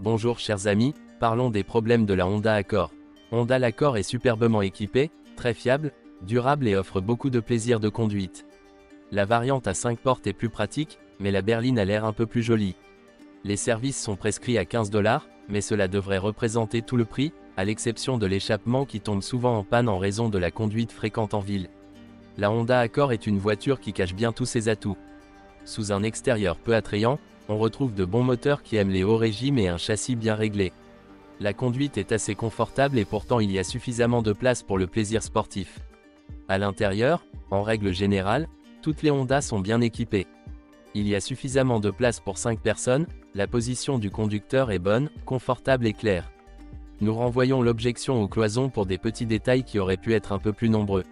Bonjour chers amis, parlons des problèmes de la Honda Accord. Honda l'Accord est superbement équipé, très fiable, durable et offre beaucoup de plaisir de conduite. La variante à 5 portes est plus pratique, mais la berline a l'air un peu plus jolie. Les services sont prescrits à 15 $, mais cela devrait représenter tout le prix, à l'exception de l'échappement qui tombe souvent en panne en raison de la conduite fréquente en ville. La Honda Accord est une voiture qui cache bien tous ses atouts. Sous un extérieur peu attrayant, on retrouve de bons moteurs qui aiment les hauts régimes et un châssis bien réglé. La conduite est assez confortable et pourtant il y a suffisamment de place pour le plaisir sportif. À l'intérieur, en règle générale, toutes les Honda sont bien équipées. Il y a suffisamment de place pour 5 personnes, la position du conducteur est bonne, confortable et claire. Nous renvoyons l'objection aux cloisons pour des petits détails qui auraient pu être un peu plus nombreux.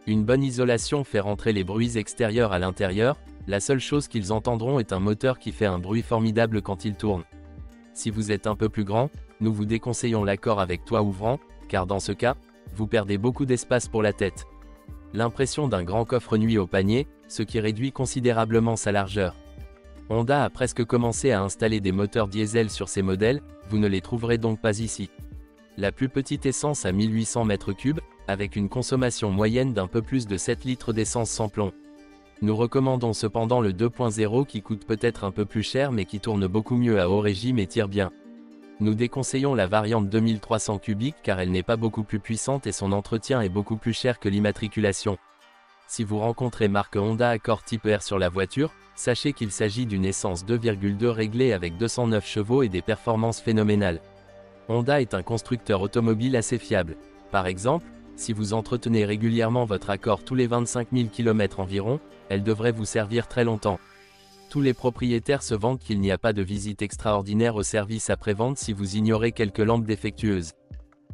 Une bonne isolation fait rentrer les bruits extérieurs à l'intérieur, la seule chose qu'ils entendront est un moteur qui fait un bruit formidable quand il tourne. Si vous êtes un peu plus grand, nous vous déconseillons l'Accord avec toit ouvrant, car dans ce cas, vous perdez beaucoup d'espace pour la tête. L'impression d'un grand coffre nuit au panier, ce qui réduit considérablement sa largeur. Honda a presque commencé à installer des moteurs diesel sur ses modèles, vous ne les trouverez donc pas ici. La plus petite essence à 1800 m3, avec une consommation moyenne d'un peu plus de 7 litres d'essence sans plomb. Nous recommandons cependant le 2.0 qui coûte peut-être un peu plus cher mais qui tourne beaucoup mieux à haut régime et tire bien. Nous déconseillons la variante 2300 cubiques car elle n'est pas beaucoup plus puissante et son entretien est beaucoup plus cher que l'immatriculation. Si vous rencontrez marque Honda Accord Type R sur la voiture, sachez qu'il s'agit d'une essence 2,2 réglée avec 209 chevaux et des performances phénoménales. Honda est un constructeur automobile assez fiable. Par exemple, si vous entretenez régulièrement votre Accord tous les 25 000 km environ, elle devrait vous servir très longtemps. Tous les propriétaires se vantent qu'il n'y a pas de visite extraordinaire au service après-vente si vous ignorez quelques lampes défectueuses.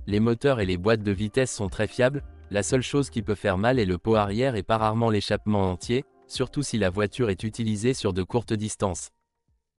Les moteurs et les boîtes de vitesse sont très fiables, la seule chose qui peut faire mal est le pot arrière et pas rarement l'échappement entier, surtout si la voiture est utilisée sur de courtes distances.